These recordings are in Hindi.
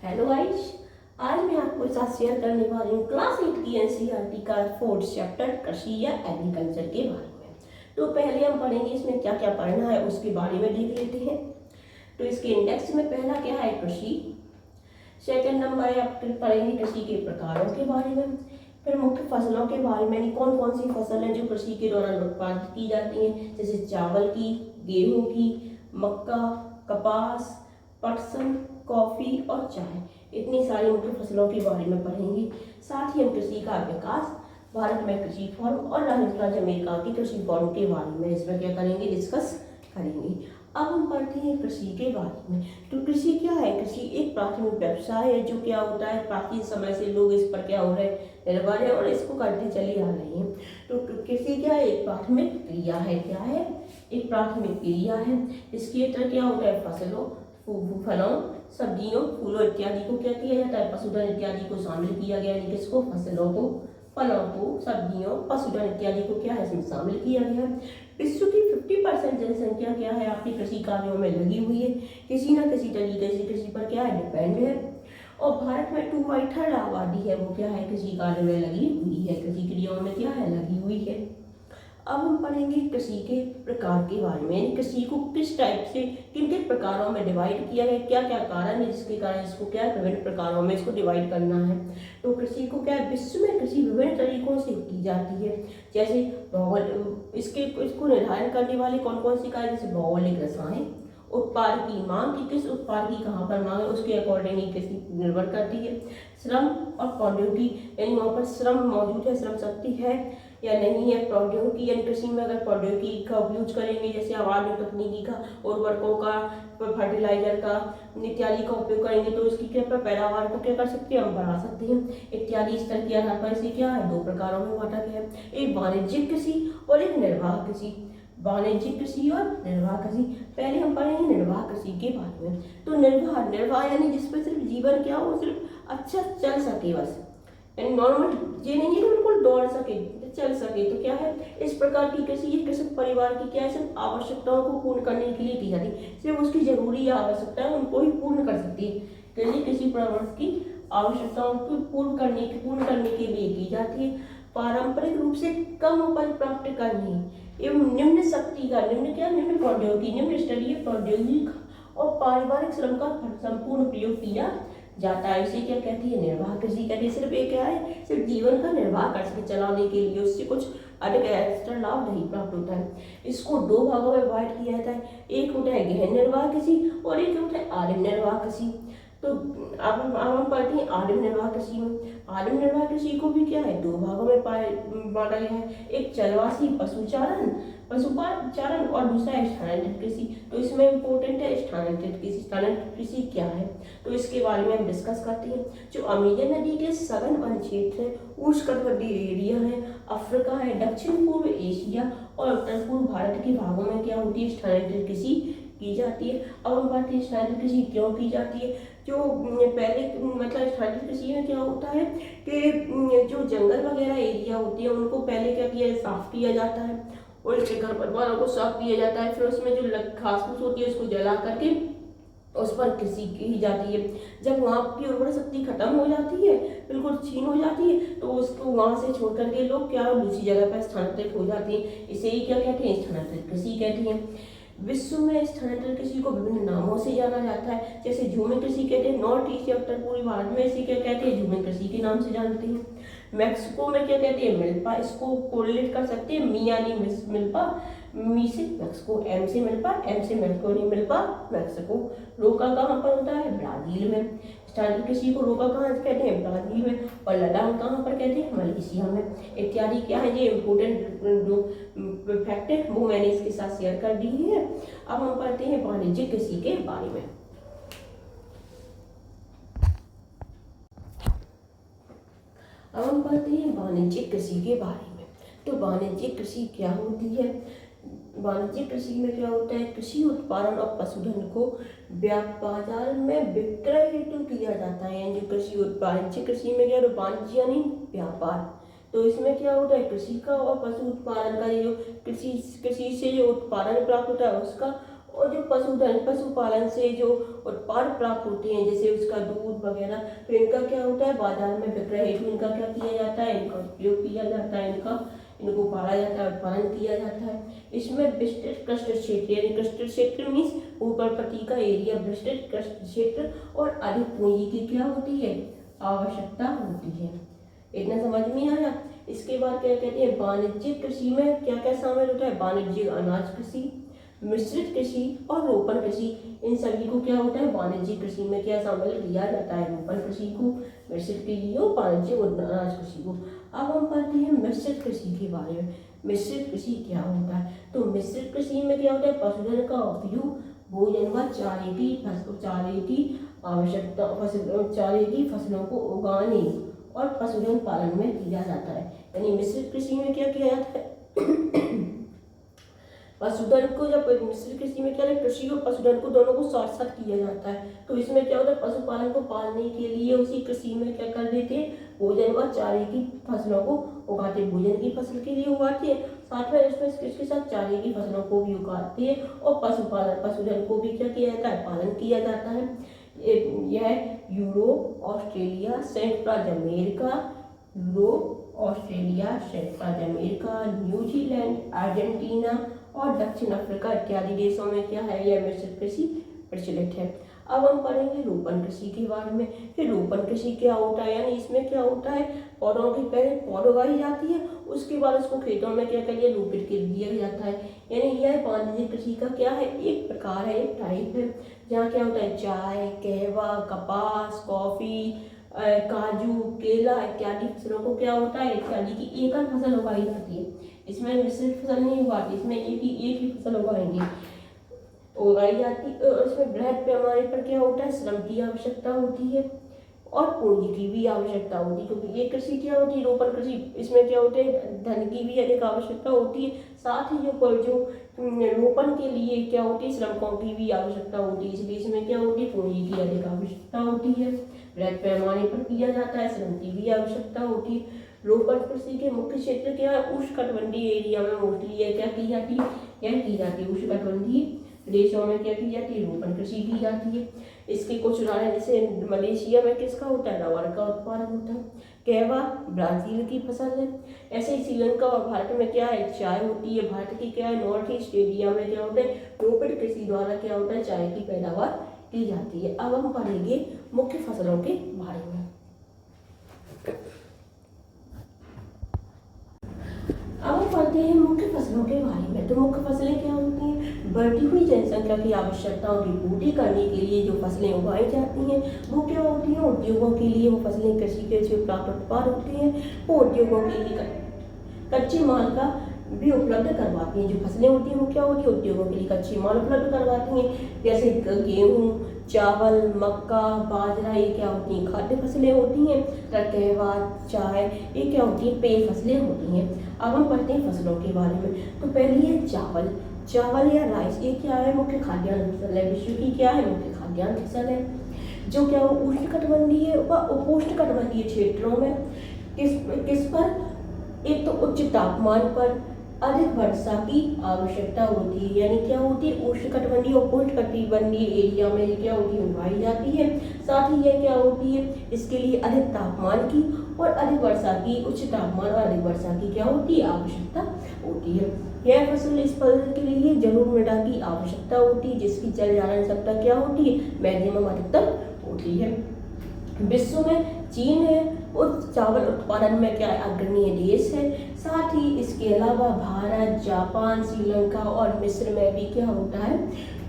हेलो गाइस, आज मैं आपके साथ शेयर करने वाली हूँ क्लास 8 की एनसीईआरटी का 4th चैप्टर कृषि या एग्रीकल्चर के बारे में। तो पहले हम पढ़ेंगे इसमें क्या क्या पढ़ना है उसके बारे में देख लेते हैं। तो इसके इंडेक्स में पहला क्या है, कृषि। सेकंड नंबर है, आप पढ़ेंगे कृषि के प्रकारों के बारे में। फिर मुख्य फसलों के बारे में, कौन कौन सी फसल है जो कृषि के दौरान उत्पादित की जाती हैं, जैसे चावल की, गेहूं की, मक्का, कपास, पटसन, कॉफी और चाय। इतनी सारी मुख्य फसलों के बारे में पढ़ेंगे। साथ ही हम कृषि का विकास, भारत में कृषि फॉर्म और राज्य अमेरिका की कृषि फॉर्म के बारे में इसमें क्या करेंगे, डिस्कस करेंगे। अब हम पढ़ते हैं कृषि के बारे में। तो कृषि क्या है? कृषि एक प्राथमिक व्यवसाय है जो क्या होता है, प्राचीन समय से लोग इस पर क्या हो रहे हैं, निर्भर है और इसको करते चले आ रहे हैं। तो कृषि क्या है? एक प्राथमिक क्रिया है। क्या है? एक प्राथमिक क्रिया है। इसके अंदर क्या होता है, फसलों, फलों, सब्जियों, फूलों इत्यादि को क्या किया जाता है, पशुधन इत्यादि को शामिल किया गया है। किसको? फसलों को, फलों को, सब्जियों, पशुधन इत्यादि को क्या है, इसमें शामिल किया गया है। विश्व की 50% जनसंख्या क्या है, आपकी कृषि कार्यों में लगी हुई है, किसी न किसी तरीके से कृषि पर क्या है, डिपेंड है। और भारत में 2/3 आबादी है, वो क्या है, कृषि कार्य में लगी हुई है, कृषि क्रियाओं में क्या है, लगी हुई है। अब हम पढ़ेंगे कृषि के प्रकार के बारे में, यानी कृषि को किस टाइप से, किन किन प्रकारों में डिवाइड किया गया, क्या क्या कारण है जिसके कारण इसको क्या है, विभिन्न प्रकारों में इसको डिवाइड करना है। तो कृषि को क्या है, विश्व में कृषि विभिन्न तरीकों से की जाती है। जैसे भौगोलिक, इसको निर्धारण करने वाले कौन कौन सी कार्य, जैसे भौगोलिक रसायन, उत्पाद की मांग, की किस उत्पाद की कहाँ पर मांग है उसके अकॉर्डिंग ही कृषि निर्भर करती है। श्रम और प्रौद्योगिकी, यानी वहाँ पर श्रम मौजूद है, श्रम शक्ति है या नहीं है। प्रौद्योगिकी, यानी कृषि में अगर प्रौद्योगिकी का उपयोग करेंगे, जैसे आधुनिक तकनीकी का, उर्वरकों का, फर्टिलाइजर का इत्यादि का उपयोग करेंगे तो इसकी क्या पैदावार को क्या कर सकते हैं, हम बढ़ा सकते हैं इत्यादि। स्तर के आधार पर इसे क्या है, 2 प्रकारों में बांटा गया है, एक वाणिज्यिक कृषि और एक निर्वाह कृषि। वाणिज्यिक कृषि और निर्वाह कृषि। पहले हम पढ़ेंगे निर्वाह कृषि के बारे में। तो निर्वाह, निर्वाह यानी जिसपे सिर्फ जीवन क्या हो, सिर्फ अच्छा चल सके बस, यानी नॉर्मल, ये नहीं है कि बिल्कुल दौड़ सके, चल सके। तो क्या है, इस प्रकार की कृषि ये कृषक परिवार की क्या है, सिर्फ आवश्यकताओं को पूर्ण करने के लिए की जाती है, सिर्फ उसकी जरूरी आवश्यकता है उनको ही पूर्ण कर सकती है। कृषि परिवार की आवश्यकताओं को पूर्ण करने के लिए की जाती है। पारंपरिक रूप से कम उपज प्राप्त करने एवं निम्न शक्ति का, निम्न क्या, निम्न प्रौद्योगिकी, निम्न स्तरीय प्रौद्योगिकी और पारिवारिक श्रम का संपूर्ण प्रयोग किया जाता है। इसे क्या कहती है, निर्वाह कृषि कहती है। सिर्फ एक क्या है, सिर्फ जीवन का निर्वाह कर सके, चलाने के लिए, उससे कुछ अधिक एक्स्ट्रा लाभ नहीं प्राप्त होता है। इसको 2 भागों में डिवाइड किया जाता है, एक होता है गहन निर्वाह कृषि और एक होता है आदिम निर्वाह कृषि। तो अब हम पढ़ते हैं आदिम निर्वाह कृषि में। आदिम निर्वाह कृषि को भी क्या है, 2 भागों में बांटा गया है, एक चरवासी पशुचारण और दूसरा है स्थानांतरित कृषि। तो इसमें इंपॉर्टेंट है स्थानांतरित कृषि। स्थानांतरित कृषि क्या है, तो इसके बारे में हम डिस्कस करते हैं। जो अमेजन नदी के सघन वन क्षेत्र है, उष्णकटिबंधीय एरिया है, अफ्रीका है, दक्षिण पूर्व एशिया और उत्तर पूर्व भारत के भागों में क्या होती है, स्थानांतरित कृषि की जाती है। अब हम बात करें स्थानांतरित कृषि क्यों की जाती है। जो पहले मतलब स्थानांतरित कृषि में क्या होता है कि जो जंगल वगैरह एरिया होती है उनको पहले क्या किया, साफ किया जाता है और इसके खरपतवारों को साफ किया जाता है। फिर उसमें जो घास फूस होती है उसको जला करके उस पर कृषि की जाती है। जब वहाँ की उर्वरक शक्ति खत्म हो जाती है, बिल्कुल छीन हो जाती है, तो उसको वहाँ से छोड़ करके लोग क्या दूसरी जगह पर स्थानांतरित हो जाते हैं। इसे ही क्या कहते हैं, स्थानांतरित कृषि कहते हैं। विश्व में स्थानांतरित कृषि को विभिन्न नामों से जाना जाता है, जैसे झूमी कृषि कहते हैं, नॉर्थ ईस्ट या उत्तर पूर्वी भारत में इसे क्या कहते हैं, झूमी कृषि के नाम से जानते हैं। मैक्सिको में क्या कहते हैं, मिल्पा। इसको कोरिलेट कर सकते हैं, मी यानी मिल्पा, मी से मैक्सिको, एम से मिल्पा, एम से मैक्सिको नहीं, मिल्पा मैक्सिको। रोका कहाँ पर होता है, ब्राजील में। स्थानांतरित कृषि को रोका कहाँ कहते हैं, ब्राजील में। और लद्दाख कहाँ पर कहते हैं, मलेशिया में। इत्यादि क्या है, ये इम्पोर्टेंट जो फैक्ट है वो मैंने इसके साथ शेयर कर दी है। अब हम पढ़ते हैं वाणिज्यिक कृषि के बारे में। अब हम पढ़ते हैं वाणिज्यिक कृषि के बारे में। तो वाणिज्यिक कृषि क्या होती है। वाणिज्यिक कृषि में क्या होता है, कृषि उत्पादन और पशुधन को बाजार में विक्रय हेतु किया जाता है। यानी जो कृषि वाणिज्यिक कृषि में क्या, वाणिज्य यानी व्यापार। तो इसमें क्या होता है, कृषि का और पशु उत्पादन का, जो कृषि से जो उत्पादन प्राप्त होता है उसका, और जो पशुधन पशुपालन से जो उत्पाद प्राप्त होते हैं जैसे उसका दूध वगैरह, तो इनका क्या होता है बाजार में विक्रय हेतु इनका क्या किया जाता है, इनका उपयोग किया जाता है, इनको पाला जाता है, उत्पादन किया जाता है। इसमें विस्तृत कृषि क्षेत्र यानी कृषि क्षेत्र मीन्स ऊपर प्रति का एरिया, विस्तृत कृषि क्षेत्र और अधिक पूंजी की क्या होती है, आवश्यकता होती है। इतना समझ में आया। इसके बाद क्या कहते हैं, वाणिज्यिक कृषि में क्या क्या शामिल होता है, वाणिज्यिक अनाज कृषि, मिश्रित कृषि और रोपण कृषि। इन सभी को क्या होता है, वाणिज्यिक कृषि में क्या शामिल किया जाता है, रोपण कृषि को, मिश्रित कृषि और वाणिज्यिक अनाज कृषि को। अब हम पढ़ते हैं मिश्रित कृषि के बारे में। मिश्रित कृषि क्या होता है, तो मिश्रित कृषि में क्या होता है, पशुधन का उपयोग भोजन व चारे की आवश्यकता, चारे की फसलों को उगाने और पशुधन पालन में किया जाता है। यानी मिश्रित कृषि में क्या किया जाता है पशुधन को, जब मिश्रित कृषि में क्या है, कृषि और पशुधन को दोनों को साथ साथ किया जाता है। तो इसमें क्या होता है, पशुपालन को पालने के लिए उसी कृषि में क्या कर देते हैं, भोजन व चारे की फसलों को उगाते, भोजन की फसल के लिए उगाते हैं, साथ में इसमें इसके साथ चारे की फसलों को भी उगाते हैं और पशुधन को भी क्या किया जाता है, पालन किया जाता है। यह यूरोप, ऑस्ट्रेलिया, संयुक्त राज्य अमेरिका, न्यूजीलैंड, अर्जेंटीना और दक्षिण अफ्रीका इत्यादि देशों में क्या है, यह मिश्रित कृषि प्रचलित है। अब हम पढ़ेंगे रोपण कृषि के बारे में कि रोपण कृषि क्या होता है। यानी इसमें क्या होता है, पौधों की पहले पौध उगाई जाती है, उसके बाद उसको खेतों में क्या करिए, रोपित कर दिया जाता है। यानी यह वाणिज्यिक कृषि का क्या है, एक प्रकार है, एक टाइप है, जहाँ क्या होता है, चाय, कहवा, कपास, कॉफी, काजू, केला इत्यादि फसलों को क्या होता है, इत्यादि की एकल फसल उगाई जाती है। इसमें मिश्रित फसल नहीं उगाती, इसमें एक ही फसल उगाई जाती है। और इसमें बृहद पैमाने पर क्या होता है, श्रम की आवश्यकता होती है और पूंजी की भी आवश्यकता होती है, क्योंकि ये कृषि क्या होती है, रोपण कृषि, इसमें क्या होते हैं, धन की भी अधिक आवश्यकता होती है, साथ ही जो रोपण के लिए क्या होती है, श्रमिकों की भी आवश्यकता होती है, इसलिए इसमें क्या होती है, पूंजी की अधिक आवश्यकता होती है, बृहद पैमाने पर किया जाता है, श्रम की भी आवश्यकता होती है। रोपण कृषि के मुख्य क्षेत्र क्या है, उष्णकटिबंधीय एरिया में मोस्टली यह क्या की जाती है, उष्णकटिबंधीय देशों में क्या की जाती है, रोपण कृषि की जाती है। इसके कुछ उदाहरण, जैसे मलेशिया में किसका होता है, रबर का उत्पादन होता है, कहवा ब्राजील की फसल है। ऐसे ही श्रीलंका और भारत में क्या है, चाय होती है। भारत की क्या है, नॉर्थ ईस्ट एरिया में क्या होता है, रोपण कृषि द्वारा क्या होता है, चाय की पैदावार की जाती है। अब हम पढ़ेंगे मुख्य फसलों के बारे में। अब हम पढ़ते हैं मुख्य फसलों के बारे में। तो मुख्य फसलें क्या होती हैं, बढ़ती हुई जनसंख्या की आवश्यकताओं की पूर्ति करने के लिए जो फसलें उगाई जाती हैं वो क्या होती हैं, उद्योगों के लिए वो फसलें, कृषि के जो प्राप्त उत्पाद होते हैं वो उद्योगों के लिए कच्चे माल का भी उपलब्ध करवाती हैं। जो फसलें होती हैं वो क्या होती है, उद्योगों के लिए कच्चे माल उपलब्ध करवाती हैं, जैसे गेहूँ, चावल, मक्का, बाजरा, ये क्या होती हैं, खाद्य फसलें होती हैं। कहवा, चाय, ये क्या होती है, पेय फसलें होती हैं। अब हम पढ़ते हैं फसलों के बारे में। तो पहली है चावल या राइस, ये क्या है, मुख्य खाद्यान्न फसल है, विश्व की क्या है, मुख्य खाद्यान्न फसल है, जो क्या हो, उष्णकटिबंधीय व उपोष्णकटिबंधीय क्षेत्रों में किस पर, एक तो उच्च तापमान पर अधिक वर्षा की आवश्यकता होती है। यानी क्या होती है, उष्णकटिबंधीय और उपोष्णकटिबंधीय एरिया में क्या होती है, उगाई जाती है। साथ ही यह क्या होती है, इसके लिए अधिक तापमान की और अधिक वर्षा की, उच्च तापमान और अधिक वर्षा की क्या होती है, आवश्यकता होती है। यह फसल, इस फसल के लिए जरूर मृदा की आवश्यकता होती है, जिसकी जल धारण क्षमता क्या होती है, मैक्सिमम अधिकतम होती है। विश्व में चीन है, उस चावल उत्पादन में क्या अग्रणीय देश है। साथ ही इसके अलावा भारत, जापान, श्रीलंका और मिस्र में भी क्या होता है,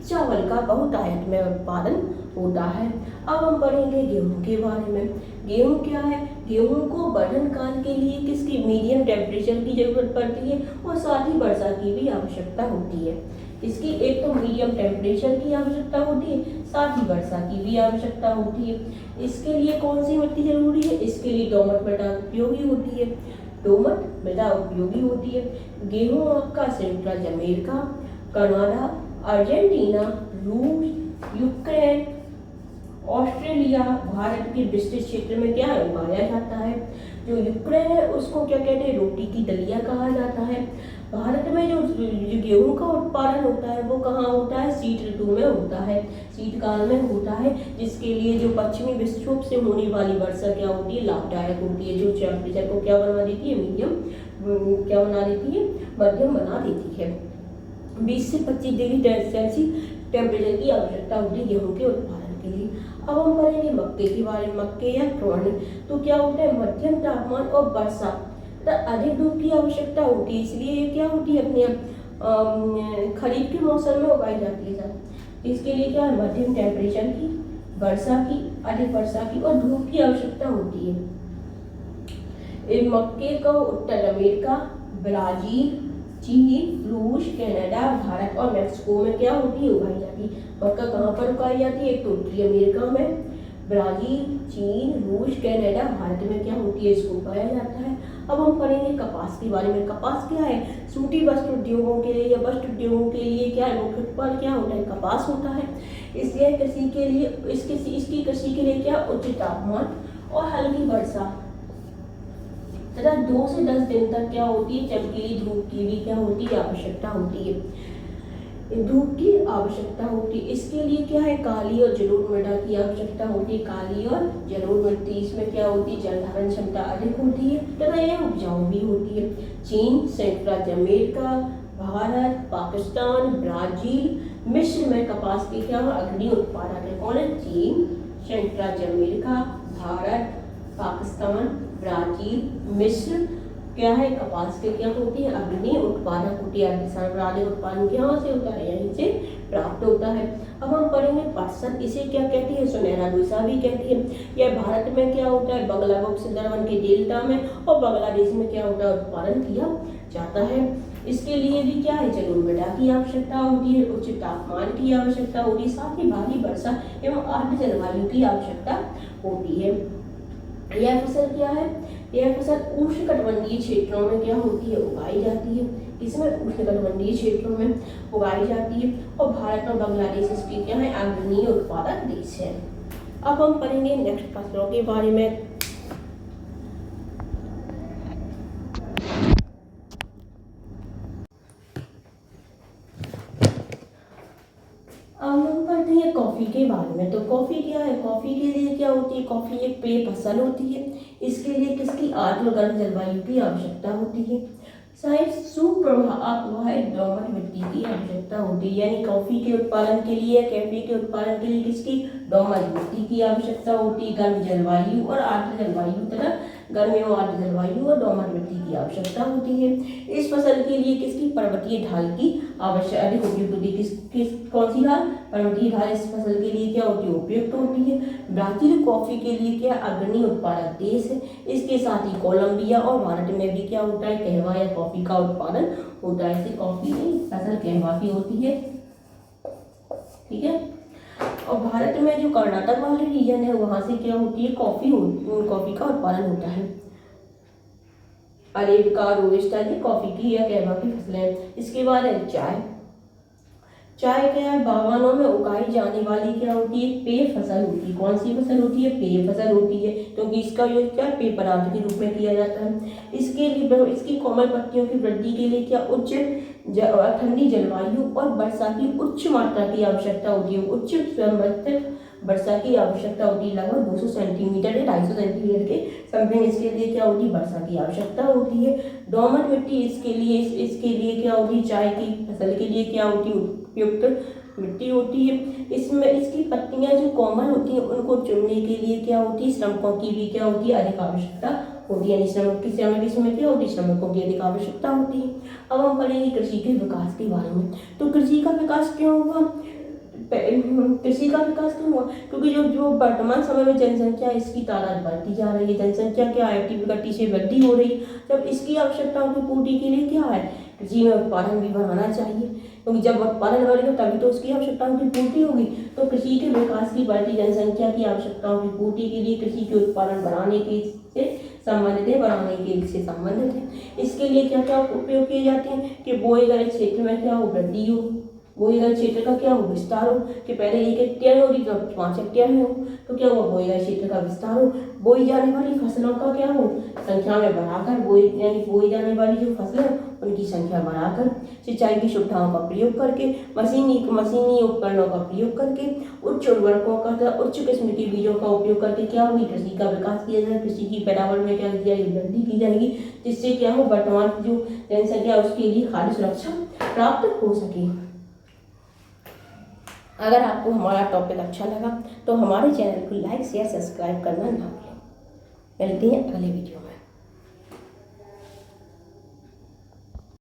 चावल का बहुतायत में उत्पादन होता है। अब हम पढ़ेंगे गेहूं के बारे में। गेहूं क्या है, गेहूं को बढ़न काल के लिए किसकी, मीडियम टेम्परेचर की जरूरत पड़ती है और साथ ही वर्षा की भी आवश्यकता होती है। इसकी एक तो मीडियम टेम्परेचर की आवश्यकता होती है, साथ ही वर्षा की भी आवश्यकता होती है। इसके लिए कौन सी मिट्टी जरूरी है, इसके लिए दोमट मृदा उपयोगी होती है, गेहूं आपका संयुक्त राज्य अमेरिका, कनाडा, अर्जेंटीना, रूस, यूक्रेन, ऑस्ट्रेलिया, भारत के विस्तृत क्षेत्र में क्या है, उगाया जाता है। जो यूक्रेन है उसको क्या कहते हैं, रोटी की दलिया कहा जाता है। भारत में जो गेहूं का उत्पादन होता है वो कहाँ होता है, शीत ऋतु में होता है, शीतकाल में होता है, जिसके लिए जो पश्चिमी विक्षोभ से होने वाली वर्षा क्या होती है, लाभदायक होती है, जो टेम्परेचर को क्या बना देती है, मीडियम क्या बना देती है, मध्यम बना देती है। 20 से 25 डिग्री सेल्सियस टेम्परेचर की आवश्यकता होती है गेहूं के उत्पादन के लिए। अब हम पढ़ेंगे मक्के के बारे में। मक्के या टोरनी तो क्या होता है, मध्यम तापमान और वर्षा तथा अधिक धूप की आवश्यकता होती है, इसलिए ये क्या होती है, अपने खरीफ के मौसम में उगाई जाती है सर। इसके लिए क्या है, मध्यम टेम्परेचर की, वर्षा की, अधिक वर्षा की और धूप की आवश्यकता होती है। मक्के को उत्तर अमेरिका, ब्राजील, चीन, रूस, कनाडा, भारत और मेक्सिको में क्या होती है, उगाई जाती है। मक्का कहाँ पर उगाई जाती है, एक तो उत्तरी अमेरिका में, ब्राजील, चीन, रूस, कनाडा, भारत में क्या होती है, इसको उगाया जाता है। अब हम पढ़ेंगे कपास के बारे में। कपास क्या है, सूती वस्त्र उद्योगों के लिए या वस्त्र उद्योगों के लिए क्या है, मुख्य उत्पाद क्या होता है, कपास होता है। इसलिए कृषि के लिए इसकी कृषि के लिए क्या, उच्च तापमान और हल्की वर्षा तथा 2 से 10 दिन तक क्या होती है, चमकीली धूप की भी क्या होती है, आवश्यकता होती है, धूप की आवश्यकता होती है। इसके लिए क्या है, काली और जलोढ़ मृदा की आवश्यकता होती है। काली और जलोढ़ मिट्टी, इसमें क्या होती है, जल धारण क्षमता अधिक होती है तथा यह उपजाऊ भी होती है। चीन, संयुक्त राज्य अमेरिका, भारत, पाकिस्तान, ब्राजील, मिस्र में कपास के क्या अग्रणी उत्पादक है। कौन है, चीन, संयुक्त राज्य अमेरिका, भारत, पाकिस्तान, ब्राजील, मिस्र क्या है, कपास के क्या होती है, अग्रणी उत्पादक होती है। सर्वाधिक उत्पादन यहाँ से होता है, यहीं से प्राप्त होता है। अब हम पढ़ेंगे पटसन, इसे क्या कहती है, सुनहरा रेशा भी कहती है। यह भारत में क्या होता है, बांग्लादेश सुंदरवन के डेल्टा में और बांग्लादेश में क्या होता है, उत्पादन किया जाता है। इसके लिए भी क्या है, जलोढ़ मृदा की आवश्यकता होती है, उच्च तापमान की आवश्यकता होती है, साथ ही भारी वर्षा एवं आर्द्र जलवायु की आवश्यकता होती है। यह फसल क्या है, यह फसल उष्णकटिबंधीय क्षेत्रों में क्या होती है, उगाई जाती है। इसमें उष्णकटिबंधीय क्षेत्रों में उगाई जाती है और भारत और बांग्लादेश इसके क्या है, अग्रणी उत्पादक देश है। अब हम पढ़ेंगे नेक्स्ट फसलों के बारे में। अब हम पढ़ते हैं कॉफी के बारे में। तो कॉफी क्या है, कॉफी के लिए क्या होती है, कॉफी एक पेय फसल होती है। इसके लिए किसकी, आर्द्र और गर्म जलवायु की आवश्यकता होती है। शायद सुप्रवाहित दोमट मिट्टी की आवश्यकता होती है, यानी कॉफी के उत्पादन के लिए, कैफे के उत्पादन के लिए किसकी, दोमट मिट्टी की आवश्यकता होती है। गर्म जलवायु और आर्द्र जलवायु तथा गर्म एवं आर्द्र जलवायु और दोमट मिट्टी की आवश्यकता होती है। इस फसल के लिए किसकी, पर्वतीय ढाल की आवश्यकता अधिक उपयुक्त होती है। कौन सी ढाल, पर्वतीय ढाल इस फसल के लिए क्या होती है, उपयुक्त होती है। ब्राजील कॉफी के लिए क्या अग्रणी उत्पादक देश है। इसके साथ ही कोलंबिया और भारत में भी क्या होता है, कहवा या कॉफी का उत्पादन होता है। इससे कॉफी की फसल कहवा की होती है, ठीक है। और भारत में जो कर्नाटक वाले रीजन है वहां से क्या होती है, कॉफी का उत्पादन होता है। अरेबिका, रोबस्टा ये कॉफी की या कहवा की फसलें। इसके बाद है चाय। चाय क्या है, बागानों में उगाई जाने वाली क्या होती है, पेय फसल होती है। कौन सी फसल होती है, पेय फसल होती है, क्योंकि इसका यूज क्या पेय पदार्थ के रूप में किया जाता है। इसके लिए इसकी कोमल पत्तियों की वृद्धि के लिए क्या उच्च ठंडी जलवायु और वर्षा की उच्च मात्रा की आवश्यकता होती है। उच्च समर्थित वर्षा की आवश्यकता होती है, लगभग 200 सेंटीमीटर या 250 सेंटीमीटर के समथिंग इसके लिए क्या होती है, वर्षा की आवश्यकता होती है। दोमट मिट्टी इसके लिए क्या होती है, चाय की फसल के लिए क्या होती है, उपयुक्त मिट्टी होती है। इसमें इसकी पत्तियां जो कोमल होती हैं उनको चुनने के लिए क्या होती है, श्रमिकों की भी क्या होती है, अधिक आवश्यकता होती है। इसमें क्या होती है, श्रमिकों की अधिक आवश्यकता होती है। अब हम पढ़ेंगे कृषि के विकास के बारे में। तो कृषि का विकास क्यों हुआ, कृषि का विकास क्यों हुआ, क्योंकि जो वर्तमान समय में जनसंख्या इसकी तादाद बढ़ती जा रही है। जनसंख्या क्या है, तीव्र गति से वृद्धि हो रही है। जब इसकी आवश्यकताओं की पूर्ति के लिए क्या है, कृषि में उत्पादन भी बढ़ाना चाहिए, क्योंकि जब उत्पादन बढ़ेगा तभी तो उसकी आवश्यकताओं की पूर्ति होगी। तो कृषि के विकास की बढ़ती जनसंख्या की आवश्यकताओं की पूर्ति के लिए कृषि के उत्पादन बढ़ाने के से संबंधित है। इसके लिए क्या क्या उपयोग किए जाते हैं कि बोए गए क्षेत्र में क्या हो, वृद्धि हो, बोएगाल क्षेत्र का क्या हो, विस्तार हो, कि पहले 1 हेक्टेयर हो रही तो 5 हेक्टेयर में हो, तो क्या हुआ, बोएगाल क्षेत्र का विस्तार हो। बोई जाने वाली फसलों का क्या हो, संख्या में बढ़ाकर, यानी बोई जाने वाली जो फसलें उनकी संख्या बढ़ाकर, सिंचाई की सुविधाओं का प्रयोग करके, मशीनी उपकरणों का प्रयोग करके, उच्च उर्वरकों का तथा उच्च किस्म के बीजों का उपयोग करके क्या होगी, कृषि का विकास किया जाएगा। कृषि की पैदावार में क्या की जाएगी, वृद्धि की जाएगी, जिससे क्या हो, वर्तमान जो जनसंख्या उसके लिए खाद्य सुरक्षा प्राप्त हो सके। अगर आपको हमारा टॉपिक अच्छा लगा तो हमारे चैनल को लाइक शेयर सब्सक्राइब करना ना भूलें। मिलते हैं अगले वीडियो में।